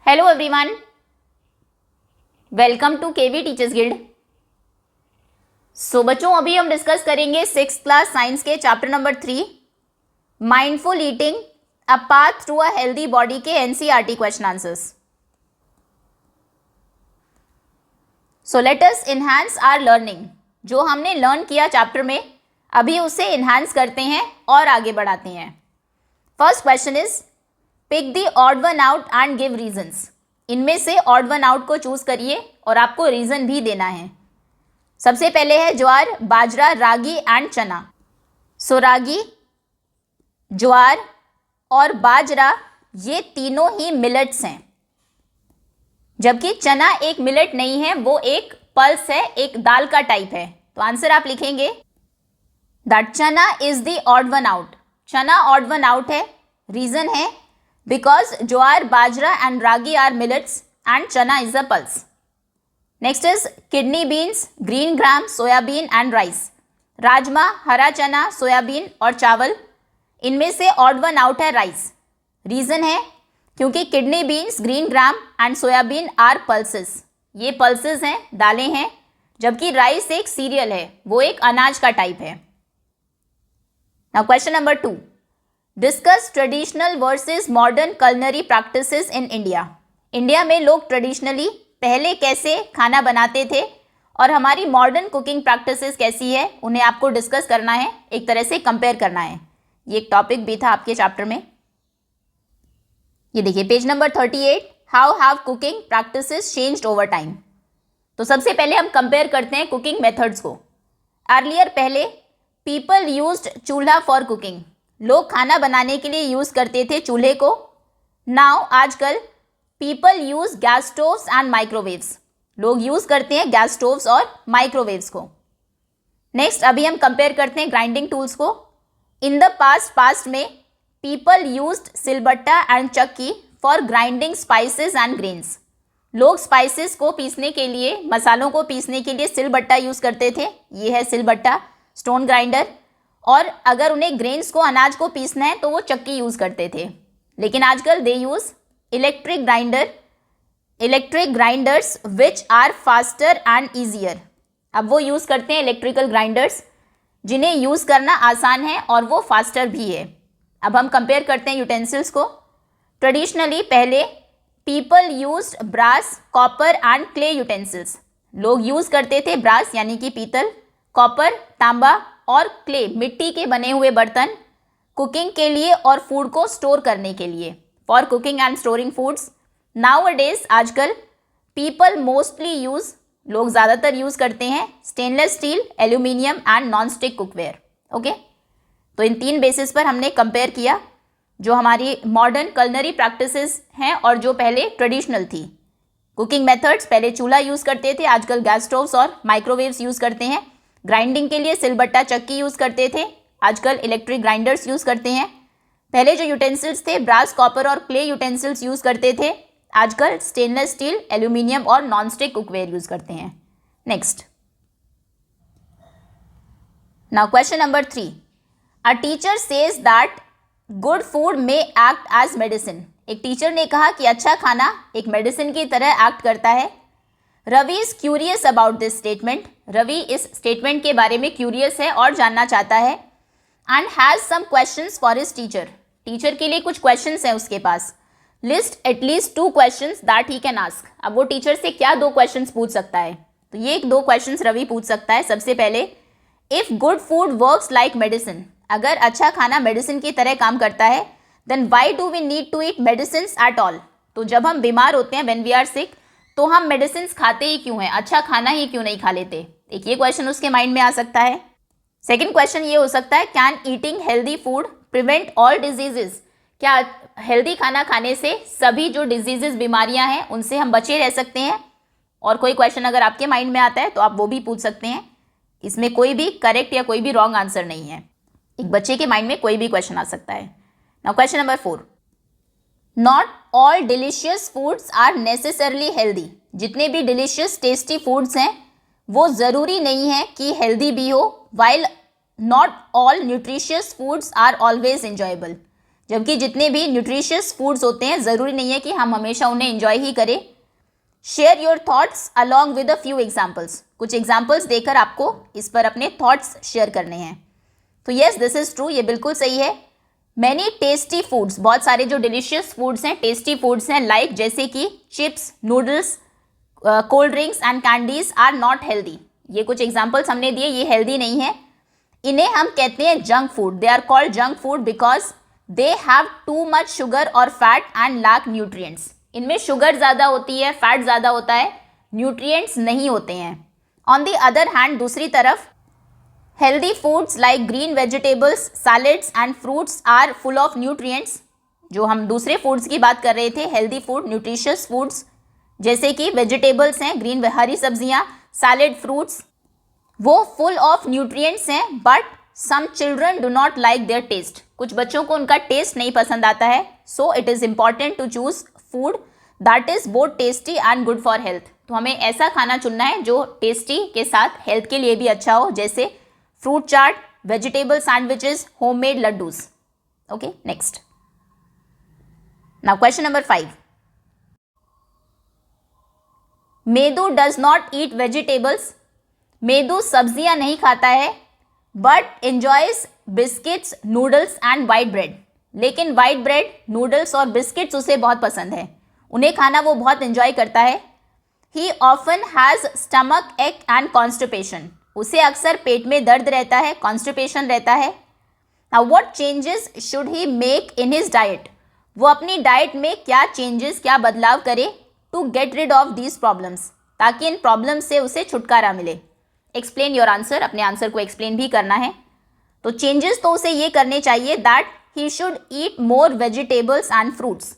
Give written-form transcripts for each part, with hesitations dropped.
Hello everyone, welcome to KV teachers guild. So बच्चों, अभी हम डिस्कस करेंगे 6th क्लास साइंस के chapter number 3 mindful eating a path to a healthy body के NCERT question answers. So let us enhance our learning. जो हमने learn किया chapter में, अभी उसे इनहैंस करते हैं और आगे बढ़ाते हैं। First question is pick the odd one out and give reasons. इनमें से ऑड वन आउट को चूज करिए और आपको रीजन भी देना है। सबसे पहले है ज्वार, बाजरा, रागी एंड चना। सो रागी, ज्वार और बाजरा ये तीनों ही मिलेट्स हैं, जबकि चना एक मिलेट नहीं है, वो एक पल्स है, एक दाल का टाइप है। तो आंसर आप लिखेंगे that chana is the odd one out. चना ऑड वन आउट है। रीजन है because jowar, bajra and ragi are millets and chana is a pulse. Next is kidney beans, green gram, soybean and rice. राजमा, हरा चना, सोयाबीन और चावल। इनमें से ऑड वन आउट है राइस। रीजन है क्योंकि kidney beans, green gram and soybean are pulses. ये पल्सेस हैं, दालें हैं, जबकि राइस एक सीरियल है, वो एक अनाज का टाइप है। Now question number 2, discuss traditional versus modern culinary practices in India. India में लोग ट्रेडिशनली पहले कैसे खाना बनाते थे और हमारी मॉडर्न कुकिंग प्रैक्टिसेस कैसी है, उन्हें आपको डिस्कस करना है, एक तरह से कंपेयर करना है। ये एक टॉपिक भी था आपके चैप्टर में। ये देखिए page number 38, how have cooking practices changed over time. तो सबसे पहले हम कंपेयर करते हैं कुकिंग मेथड्स को। अर्लियर, पहले पीपल यूज्ड चूल्हा फॉर कुकिंग। लोग खाना बनाने के लिए यूज करते थे चूल्हे को। नाउ, आजकल people use gas stoves and microwaves. लोग यूज करते हैं गैस स्टोव्स और माइक्रोवेव्स को। नेक्स्ट, अभी हम कंपेयर करते हैं ग्राइंडिंग टूल्स को। इन द पास्ट में पीपल यूज्ड सिलबट्टा एंड चक्की for grinding spices and grains. लोग स्पाइसेस को पीसने के लिए, मसालों को पीसने के लिए सिलबट्टा यूज करते थे। ये है सिलबट्टा, स्टोन ग्राइंडर। और अगर उन्हें ग्रेन्स को, अनाज को पीसना है तो वो चक्की यूज करते थे। लेकिन आजकल they use electric grinders which are faster and easier. अब वो यूज करते हैं इलेक्ट्रिकल ग्राइंडर्स जिन्हें यूज करना आसान है और वो फास्टर भी है। अब हम कंपेयर करते हैं यूटेंसिल्स को। ट्रेडिशनली, पहले people used brass, copper and clay utensils. लोग यूज करते थे ब्रास यानी कि पीतल, कॉपर, तांबा और क्ले, मिट्टी के बने हुए बर्तन, कुकिंग के लिए और फूड को स्टोर करने के लिए, for cooking and storing foods. Nowadays, आजकल पीपल मोस्टली यूज, लोग ज़्यादातर यूज करते हैं stainless steel, aluminium and non stick cookware. Okay, तो इन 3 बेसिस पर हमने कंपेयर किया जो हमारी मॉडर्न culinary प्रैक्टिसेस हैं और जो पहले ट्रेडिशनल थी। कुकिंग मेथड्स, पहले चूल्हा यूज़ करते थे, आजकल गैस स्टोव्स और माइक्रोवेव्स यूज़ करते हैं। ग्राइंडिंग के लिए सिलबट्टा, चक्की यूज़ करते थे, आजकल इलेक्ट्रिक ग्राइंडर्स यूज़ करते हैं। पहले जो यूटेंसिल्स थे, ब्रास, कॉपर और क्ले यूटेंसिल्स यूज़ करते थे, आजकल स्टेनलेस स्टील, एल्यूमिनियम और नॉन स्टिक कुकवेयर यूज़ करते हैं। Next, now question number 3, a teacher says that good food में एक्ट एज मेडिसिन। एक टीचर ने कहा कि अच्छा खाना एक मेडिसिन की तरह एक्ट करता है। Ravi is curious about this statement. Ravi इस स्टेटमेंट के बारे में क्यूरियस है और जानना चाहता है। And has some questions for his teacher. Teacher के लिए कुछ क्वेश्चंस हैं उसके पास। List at least 2 questions that he can ask. अब वो टीचर से क्या 2 क्वेश्चंस पूछ सकता है? तो ये 2 क्वेश्चंस रवि पूछ सकता है। सबसे पहले, if good food works like medicine, अगर अच्छा खाना मेडिसिन की तरह काम करता है, then why do we need to eat medicine at all. तो जब हम बीमार होते हैं, व्हेन वी आर सिक, तो हम मेडिसिन खाते ही क्यों हैं? अच्छा खाना ही क्यों नहीं खा लेते? एक ये क्वेश्चन उसके माइंड में आ सकता है। सेकंड क्वेश्चन ये हो सकता है, can eating healthy food prevent all diseases. क्या हेल्दी खाना खाने से सभी जो डिजीजेस, बीमारियां हैं, उनसे हम बचे रह सकते हैं? और कोई क्वेश्चन अगर आपके माइंड में आता है तो आप वो भी पूछ सकते हैं। इसमें कोई भी करेक्ट या कोई भी रॉन्ग आंसर नहीं है। एक बच्चे के माइंड में कोई भी क्वेश्चन आ सकता है। Now question number 4, not all delicious foods are necessarily healthy. जितने भी डिलीशियस, टेस्टी फूड्स हैं वो ज़रूरी नहीं है कि हेल्दी भी हो। While not all nutritious foods are always enjoyable. जबकि जितने भी न्यूट्रिशियस फूड्स होते हैं ज़रूरी नहीं है कि हम हमेशा उन्हें एंजॉय ही करें। Share your thoughts along with a few examples, कुछ एग्जाम्पल्स देकर आपको इस पर अपने थॉट्स शेयर करने हैं। तो येस, दिस इज़ ट्रू, ये बिल्कुल सही है। मैनी टेस्टी फूड्स, बहुत सारे जो डिलीशियस फूड्स हैं, टेस्टी फूड्स हैं, लाइक जैसे कि chips, noodles, cold drinks and candies are not healthy. ये कुछ एग्जाम्पल्स हमने दिए, ये हेल्दी नहीं है। इन्हें हम कहते हैं junk food. They are called junk food because they have too much sugar और फैट एंड लैक न्यूट्रिएंट्स। इनमें शुगर ज़्यादा होती है, फैट ज़्यादा होता है, न्यूट्रिएंट्स नहीं होते हैं। ऑन द अदर हैंड, दूसरी तरफ healthy foods like green vegetables, salads and fruits are full of nutrients. जो हम दूसरे फूड्स की बात कर रहे थे, हेल्दी फूड, न्यूट्रिशियस फूड्स, जैसे कि वेजिटेबल्स हैं, ग्रीन हरी सब्जियां, सैलेड, फ्रूट्स, वो फुल ऑफ न्यूट्रिएंट्स हैं। But some children do not like their taste, कुछ बच्चों को उनका टेस्ट नहीं पसंद आता है। So it is important to choose food that is both tasty and good for health. तो हमें ऐसा खाना चुनना है जो टेस्टी के साथ हेल्थ के लिए भी अच्छा हो, जैसे fruit chaat, vegetable sandwiches, homemade laddoos. Okay, next. Now question number 5। Medu does not eat vegetables. Medu सब्जियां नहीं खाता है, but enjoys biscuits, noodles and white bread. लेकिन वाइट ब्रेड, नूडल्स और बिस्किट्स उसे बहुत पसंद है, उन्हें खाना वो बहुत एंजॉय करता है। ही ऑफन हैज़ स्टमक एक एंड कॉन्स्टिपेशन, उसे अक्सर पेट में दर्द रहता है, कॉन्स्टिपेशन रहता है। Now what changes should he make in his diet, वो अपनी डाइट में क्या चेंजेस, क्या बदलाव करे to get rid of these problems, ताकि इन प्रॉब्लम से उसे छुटकारा मिले। एक्सप्लेन योर आंसर, अपने आंसर को एक्सप्लेन भी करना है। तो चेंजेस तो उसे ये करने चाहिए that he should eat more vegetables and fruits,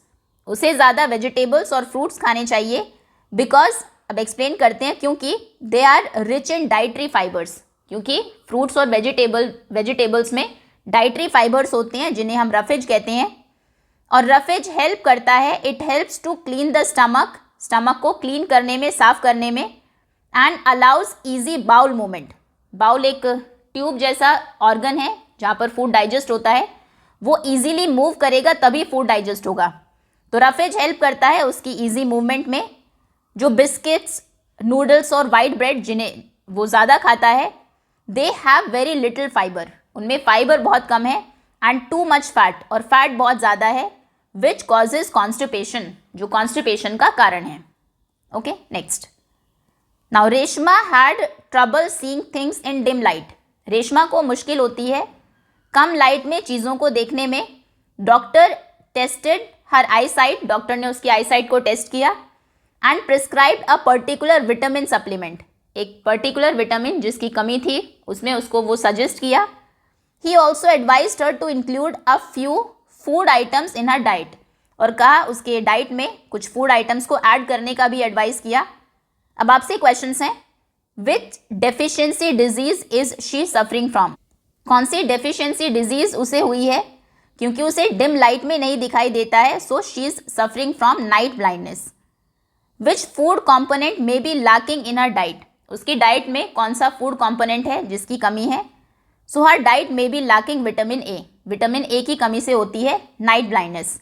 उसे ज़्यादा वेजिटेबल्स और फ्रूट्स खाने चाहिए। बिकॉज, अब एक्सप्लेन करते हैं, क्योंकि they are rich in dietary fibres, क्योंकि फ्रूट्स और वेजिटेबल्स में डाइटरी फाइबर्स होते हैं जिन्हें हम रफेज कहते हैं। और रफेज हेल्प करता है, it helps to clean the stomach, stomach को क्लीन करने में, साफ करने में, and allows easy bowel movement. Bowel एक ट्यूब जैसा ऑर्गन है जहाँ पर फूड डाइजेस्ट होता है, वो ईजीली मूव करेगा तभी फूड डाइजेस्ट होगा। तो रफेज हेल्प करता है उसकी ईजी मूवमेंट में। जो बिस्किट्स, नूडल्स और वाइट ब्रेड जिन्हें वो ज़्यादा खाता है, they have very little fibre, उनमें फाइबर बहुत कम है, एंड टू मच फैट, और फैट बहुत ज़्यादा है, विच कॉजेज कॉन्स्टिपेशन, जो कॉन्स्टिपेशन का कारण है। Okay, next. Now Reshma had trouble seeing things in dim light. Reshma को मुश्किल होती है कम लाइट में चीज़ों को देखने में। Doctor tested her eyesight, doctor ने उसकी आई साइट को टेस्ट किया, and prescribed a particular vitamin supplement, एक पर्टिकुलर विटामिन जिसकी कमी थी उसमें उसको वो सजेस्ट किया। He also advised her to include a few food items in her diet, और कहा उसके डाइट में कुछ फूड आइटम्स को ऐड करने का भी एडवाइस किया। अब आपसे क्वेश्चंस हैं, which deficiency disease is she suffering from, कौन सी डेफिशिएंसी डिजीज उसे हुई है, क्योंकि उसे डिम लाइट में नहीं दिखाई देता है, so she is suffering from night blindness. Which food component may be lacking in her diet, उसकी डाइट में कौन सा फूड कॉम्पोनेंट है जिसकी कमी है। So her diet may be lacking vitamin A, vitamin A की कमी से होती है नाइट ब्लाइंडनेस।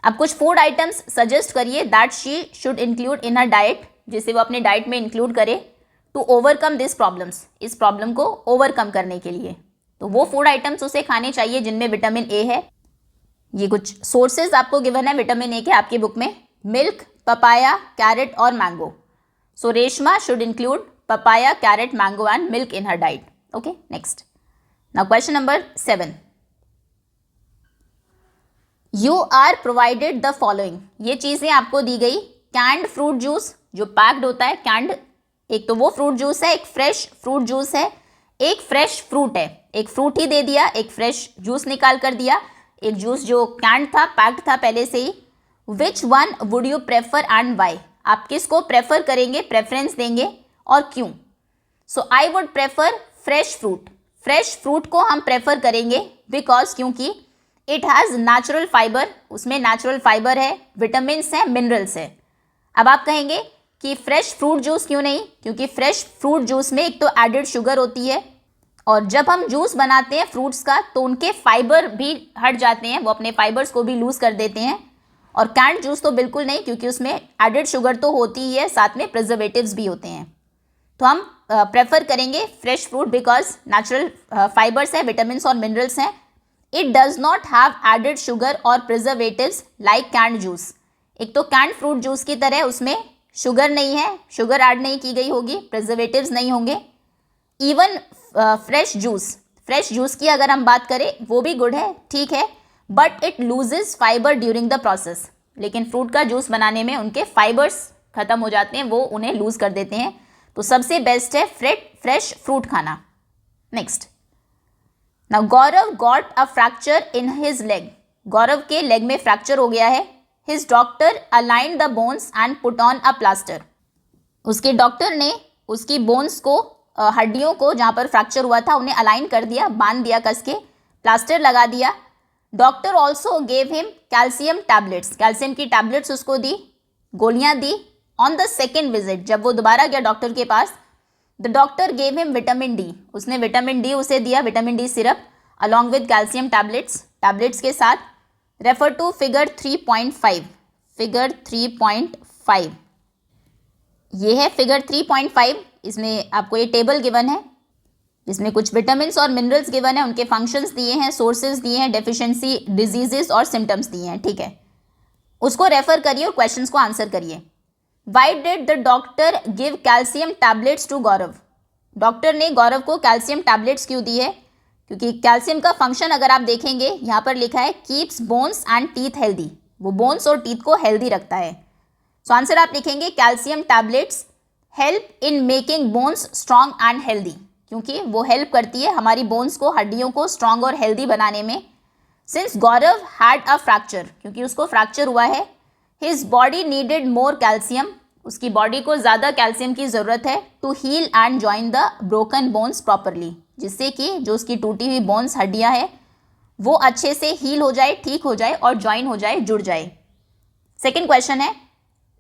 अब कुछ फूड आइटम्स सजेस्ट करिए that she should include in her diet, जिसे वो अपने डाइट में इंक्लूड करे टू ओवरकम दिस प्रॉब्लम्स, इस प्रॉब्लम को ओवरकम करने के लिए। तो वो फूड आइटम्स उसे खाने चाहिए जिनमें विटामिन ए है। ये कुछ सोर्सेज आपको गिवन है विटामिन ए के आपकी बुक में, मिल्क, पपाया, कैरेट और mango. So Reshma should include papaya, carrot, mango and milk in her diet. Okay, next. Now question number 7। You are provided the following, ये चीज़ें आपको दी गई। कैंड फ्रूट जूस, जो पैक्ड होता है, कैंड, एक तो वो फ्रूट जूस है, एक फ्रेश फ्रूट जूस है, एक फ्रेश फ्रूट है, एक फ्रूट ही दे दिया, एक फ्रेश जूस निकाल कर दिया, एक जूस जो कैंड था, पैक्ड था पहले से ही। Which one would you prefer and why, आप किसको प्रेफर करेंगे, प्रेफरेंस देंगे और क्यों। So I would prefer fresh fruit, fresh fruit को हम प्रेफर करेंगे बिकॉज, क्योंकि इट हैज़ नेचुरल फाइबर, उसमें नेचुरल फाइबर है, विटामिन्स हैं, मिनरल्स है। अब आप कहेंगे कि फ्रेश फ्रूट जूस क्यों नहीं, क्योंकि फ्रेश फ्रूट जूस में एक तो एडेड शुगर होती है और जब हम जूस बनाते हैं फ्रूट्स का तो उनके फाइबर भी हट जाते हैं, वो अपने फाइबर्स को भी लूज़ कर देते हैं। और कैंड जूस तो बिल्कुल नहीं, क्योंकि उसमें एडेड शुगर तो होती ही है, साथ में प्रिजर्वेटिव्स भी होते हैं। तो हम प्रेफर करेंगे fresh fruit because natural fibres है, विटामिन्स और मिनरल्स हैं। It does not have added sugar और प्रिजर्वेटिव्स लाइक कैंड जूस। एक तो कैंड फ्रूट जूस की तरह उसमें शुगर नहीं है, शुगर ऐड नहीं की गई होगी, प्रिजर्वेटिव्स नहीं होंगे। इवन फ्रेश जूस की अगर हम बात करें वो भी गुड है, ठीक है, but it loses fibre during the process. लेकिन फ्रूट का जूस बनाने में उनके फाइबर्स खत्म हो जाते हैं, वो उन्हें लूज कर देते हैं। तो सबसे बेस्ट है फ्रेश फ्रूट खाना। Next, now Gaurav got a fracture in his leg. Gaurav के लेग में फ्रैक्चर हो गया है। His doctor aligned the bones and put on a plaster. उसके डॉक्टर ने उसकी बोन्स को, हड्डियों को जहाँ पर फ्रैक्चर हुआ था उन्हें अलाइन कर दिया, बांध दिया कस के, प्लास्टर लगा दिया। Doctor also gave him calcium tablets. Calcium की टैबलेट्स उसको दी, गोलियाँ दी। ऑन द सेकेंड विजिट, जब वो दोबारा गया डॉक्टर के पास, the doctor gave him vitamin D. उसने विटामिन डी उसे दिया, vitamin D syrup along with calcium tablets के साथ। Refer to figure 3.5। फिगर 3.5 ये है फिगर 3.5। इसमें आपको ये टेबल गिवन है जिसमें कुछ विटामिन्स और मिनरल्स गिवन है, उनके फंक्शंस दिए हैं, सोर्सेज दिए हैं, डेफिशिएंसी, डिजीजेस और सिम्टम्स दिए हैं, ठीक है। उसको रेफर करिए और क्वेश्चंस को आंसर करिए। Why did the doctor give calcium tablets to Gaurav. Doctor ने गौरव को कैल्शियम टैबलेट्स क्यों दी है? क्योंकि कैल्शियम का फंक्शन अगर आप देखेंगे यहाँ पर लिखा है keeps bones and teeth healthy. वो बोन्स और टीथ को हेल्दी रखता है। सो आंसर आप लिखेंगे calcium tablets help in making bones strong and healthy, क्योंकि वो हेल्प करती है हमारी बोन्स को, हड्डियों को स्ट्रॉन्ग और हेल्दी बनाने में। Since Gaurav had a fracture, क्योंकि उसको फ्रैक्चर हुआ है, his body needed more calcium. उसकी बॉडी को ज़्यादा कैल्शियम की ज़रूरत है to heal and join the broken bones properly, जिससे कि जो उसकी टूटी हुई बोन्स, हड्डियाँ हैं, वो अच्छे से हील हो जाए, ठीक हो जाए और ज्वाइन हो जाए, जुड़ जाए। सेकेंड क्वेश्चन है,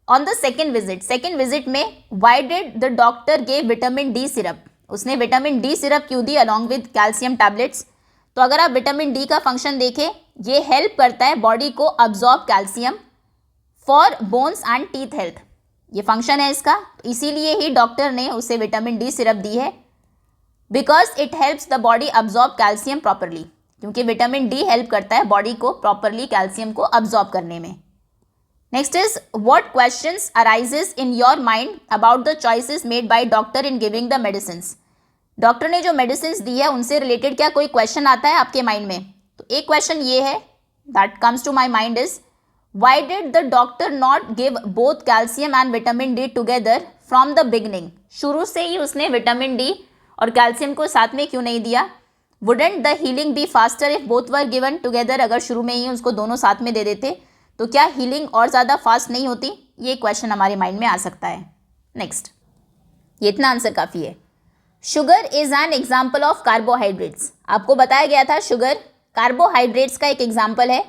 ऑन द सेकेंड विजिट में Y did the doctor gave vitamin D syrup. उसने विटामिन डी सिरप क्यों दी अलॉन्ग विद कैल्शियम टैबलेट्स? तो अगर आप विटामिन डी का फंक्शन देखें, ये हेल्प करता है बॉडी को absorb calcium for bones and teeth health. ये फंक्शन है इसका, इसीलिए ही डॉक्टर ने उसे विटामिन डी सिरप दी है, because it helps the body absorb calcium properly, क्योंकि विटामिन डी हेल्प करता है बॉडी को प्रॉपरली कैल्शियम को अब्जॉर्ब करने में। Next is what questions arises in your mind about the choices made by doctor in giving the medicines. Doctor ने जो medicines दी है उनसे रिलेटेड क्या कोई क्वेश्चन आता है आपके माइंड में? तो एक क्वेश्चन ये है that comes to my mind is why did the doctor not give both calcium and vitamin D together from the beginning. शुरू से ही उसने विटामिन डी और कैल्शियम को साथ में क्यों नहीं दिया? Wouldn't the healing be faster if both were given together. अगर शुरू में ही उसको दोनों साथ में दे देते तो क्या हीलिंग और ज़्यादा फास्ट नहीं होती? ये क्वेश्चन हमारे माइंड में आ सकता है। नेक्स्ट, ये इतना आंसर काफ़ी है। Sugar is an example of carbohydrates. आपको बताया गया था शुगर कार्बोहाइड्रेट्स का एक एग्जाम्पल है।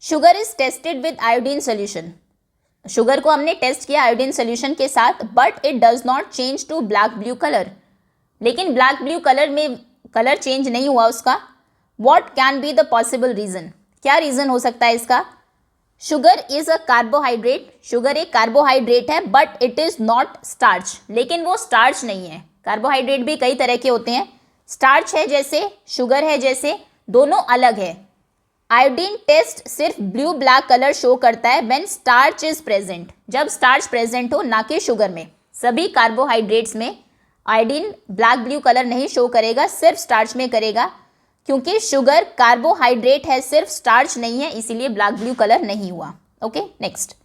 Sugar is tested with iodine solution. Sugar को हमने टेस्ट किया आयोडीन सोल्यूशन के साथ, but it does not change to black blue colour. लेकिन ब्लैक ब्लू कलर में कलर चेंज नहीं हुआ उसका। What can be the possible reason? क्या रीज़न हो सकता है इसका? Sugar is a carbohydrate. Sugar एक कार्बोहाइड्रेट है, but it is not starch. लेकिन वो स्टार्च नहीं है। कार्बोहाइड्रेट भी कई तरह के होते हैं, स्टार्च है जैसे, शुगर है जैसे, दोनों अलग है। आयोडीन टेस्ट सिर्फ ब्लू ब्लैक कलर शो करता है व्हेन स्टार्च इज प्रेजेंट, जब स्टार्च प्रेजेंट हो, ना कि शुगर में। सभी कार्बोहाइड्रेट्स में आयोडीन ब्लैक ब्लू कलर नहीं शो करेगा, सिर्फ स्टार्च में करेगा, क्योंकि शुगर कार्बोहाइड्रेट है, सिर्फ स्टार्च नहीं है, इसीलिए ब्लैक ब्लू कलर नहीं हुआ। Okay, next,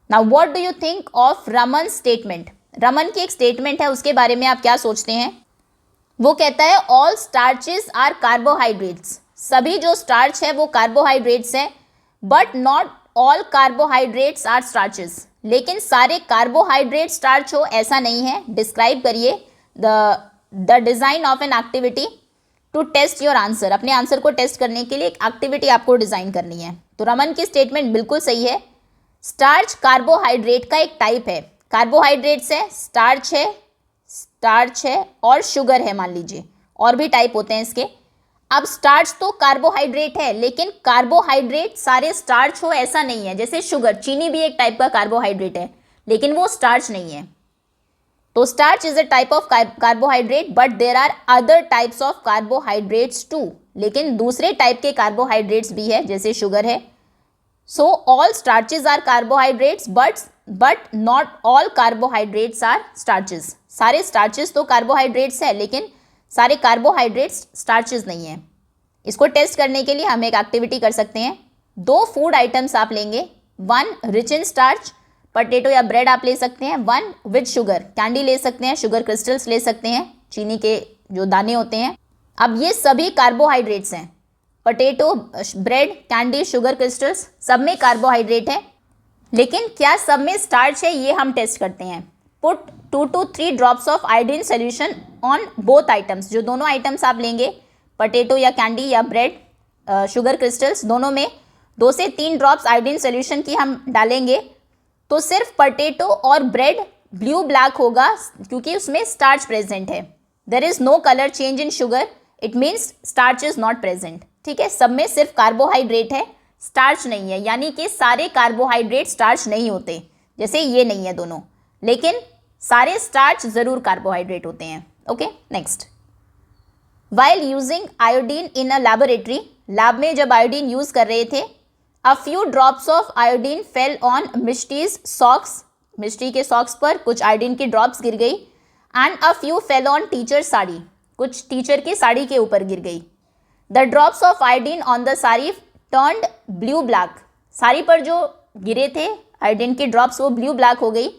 now what do you think of Raman statement. Raman की एक स्टेटमेंट है, उसके बारे में आप क्या सोचते हैं? वो कहता है ऑल स्टार्चेस आर कार्बोहाइड्रेट्स। सभी जो स्टार्च है वो कार्बोहाइड्रेट्स हैं, but not all carbohydrates are starches. लेकिन सारे कार्बोहाइड्रेट स्टार्च हो ऐसा नहीं है। डिस्क्राइब करिए the design of an activity to test your answer. अपने आंसर को टेस्ट करने के लिए एक एक्टिविटी आपको डिज़ाइन करनी है। तो रमन की स्टेटमेंट बिल्कुल सही है। स्टार्च कार्बोहाइड्रेट का एक टाइप है। कार्बोहाइड्रेट्स है, स्टार्च है और शुगर है मान लीजिए, और भी टाइप होते हैं इसके। अब स्टार्च तो कार्बोहाइड्रेट है, लेकिन कार्बोहाइड्रेट सारे स्टार्च हो ऐसा नहीं है। जैसे शुगर, चीनी भी एक टाइप का कार्बोहाइड्रेट है, लेकिन वो स्टार्च नहीं है। तो starch is a type of carbohydrate, but there are other types of carbohydrates too. लेकिन दूसरे टाइप के कार्बोहाइड्रेट्स भी है, जैसे शुगर है। So all starches are carbohydrates, but not all carbohydrates are starches. सारे स्टार्चेज तो कार्बोहाइड्रेट्स है, लेकिन सारे कार्बोहाइड्रेट्स स्टार्चेज नहीं है। इसको टेस्ट करने के लिए हम एक एक्टिविटी कर सकते हैं। 2 फूड आइटम्स आप लेंगे, 1 रिच इन स्टार्च, पटेटो या ब्रेड आप ले सकते हैं, 1 विद शुगर, कैंडी ले सकते हैं, शुगर क्रिस्टल्स ले सकते हैं, चीनी के जो दाने होते हैं। अब ये सभी कार्बोहाइड्रेट्स हैं, potato, bread, candy, sugar crystals, सब में कार्बोहाइड्रेट है। लेकिन क्या सब में स्टार्च है, ये हम टेस्ट करते हैं। Put 2 to 3 drops of iodine solution on both items. जो दोनों आइटम्स आप लेंगे, पटेटो या कैंडी या ब्रेड, शुगर क्रिस्टल्स, दोनों में 2 से 3 ड्रॉप्स आयोडीन सोल्यूशन की हम डालेंगे, तो सिर्फ पटेटो और ब्रेड ब्लू ब्लैक होगा, क्योंकि उसमें स्टार्च प्रेजेंट है। There is no colour change in sugar, it means starch is not present. ठीक है, सब में सिर्फ कार्बोहाइड्रेट है, स्टार्च नहीं है। यानी कि सारे कार्बोहाइड्रेट स्टार्च नहीं होते, जैसे ये नहीं है दोनों, लेकिन सारे स्टार्च जरूर कार्बोहाइड्रेट होते हैं। Okay, next. While using iodine in a laboratory, lab में जब आयोडीन यूज कर रहे थे, a few drops of iodine fell on Misty's socks, Misty के सॉक्स पर कुछ आयोडीन की ड्रॉप्स गिर गई। And a few fell on teacher sari, कुछ टीचर की साड़ी के ऊपर गिर गई। The drops of iodine on the sari turned blue black, sari पर जो गिरे थे आयोडीन की ड्रॉप्स वो ब्लू ब्लैक हो गई।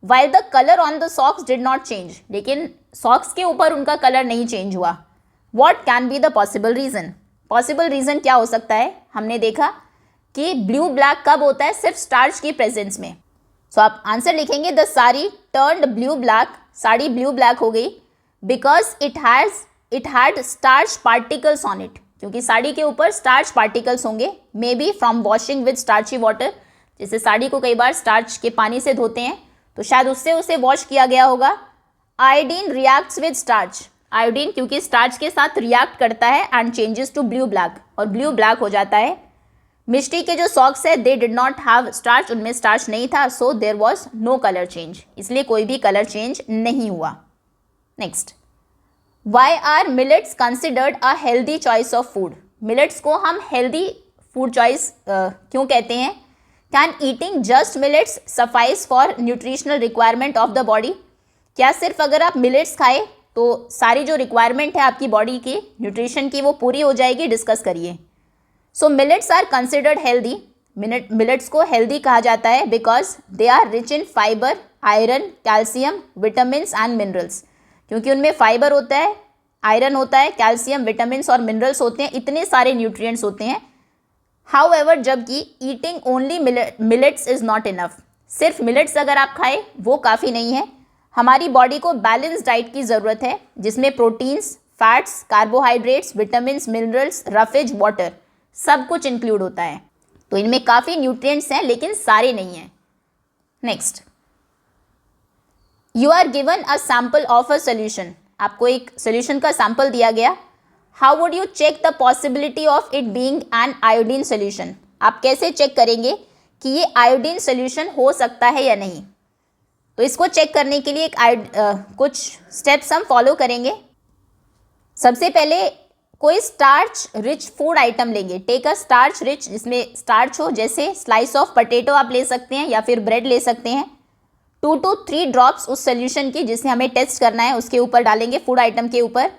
While the colour on the socks did not change, लेकिन सॉक्स के ऊपर उनका कलर नहीं चेंज हुआ। What can be the possible reason, possible reason क्या हो सकता है? हमने देखा कि ब्लू ब्लैक कब होता है, सिर्फ स्टार्च की प्रेजेंस में। सो आप आंसर लिखेंगे the sari turned blue black, sari blue black हो गई, because it had starch particles on it, क्योंकि साड़ी के ऊपर स्टार्च पार्टिकल्स होंगे, may be from washing with starchy water. जैसे साड़ी को कई बार स्टार्च के पानी से धोते हैं, तो शायद उससे उसे वॉश किया गया होगा। Iodine reacts with starch, iodine क्योंकि स्टार्च के साथ रिएक्ट करता है and changes to blue black, और ब्लू ब्लैक हो जाता है। मिस्टी के जो सॉक्स है they did not have starch, उनमें स्टार्च नहीं था, so there was no colour change, इसलिए कोई भी कलर चेंज नहीं हुआ। Next, why are millets considered a healthy choice of food, millets को हम हेल्दी फूड चॉइस क्यों कहते हैं? Can eating just millets suffice for nutritional requirement of the body, क्या सिर्फ अगर आप मिलेट्स खाए तो सारी जो रिक्वायरमेंट है आपकी बॉडी की न्यूट्रिशन की वो पूरी हो जाएगी? डिस्कस करिए। So millets are considered healthy, millets को हेल्दी कहा जाता है because they are rich in fibre, iron, calcium, vitamins and minerals, क्योंकि उनमें फाइबर होता है, आयरन होता है, कैल्शियम, विटामिन्स और मिनरल्स होते हैं, इतने सारे न्यूट्रिएंट्स होते हैं। हाउएवर, जबकि eating only millets is not enough, सिर्फ मिलेट्स अगर आप खाए वो काफ़ी नहीं है। हमारी बॉडी को बैलेंस डाइट की ज़रूरत है, जिसमें proteins, fats, carbohydrates, vitamins, minerals, roughage, water सब कुछ इंक्लूड होता है। तो इनमें काफ़ी न्यूट्रिएंट्स हैं, लेकिन सारे नहीं हैं। Next, you are given a sample of a solution, आपको एक सोल्यूशन का सैम्पल दिया गया। How would you check the possibility of it being an iodine solution, आप कैसे चेक करेंगे कि ये आयोडीन सोल्यूशन हो सकता है या नहीं? तो इसको चेक करने के लिए कुछ स्टेप्स हम फॉलो करेंगे। सबसे पहले कोई स्टार्च रिच फूड आइटम लेंगे, टेक अ स्टार्च रिच, जिसमें स्टार्च हो, जैसे स्लाइस ऑफ पटेटो आप ले सकते हैं या फिर ब्रेड ले सकते हैं। 2 to 3 ड्रॉप्स उस सोल्यूशन की जिसे हमें टेस्ट करना है उसके ऊपर डालेंगे, फूड आइटम के ऊपर।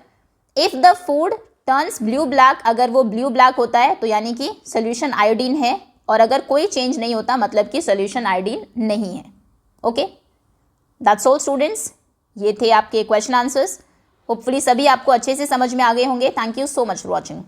If the food turns blue black, अगर वो ब्लू ब्लैक होता है तो यानी कि सोल्यूशन आयोडीन है, और अगर कोई चेंज नहीं होता मतलब कि सोल्यूशन आयोडीन नहीं है। ओके, दैट्स ऑल स्टूडेंट्स, ये थे आपके क्वेश्चन आंसर्स। होपफुली सभी आपको अच्छे से समझ में आ गए होंगे। Thank you so much for watching.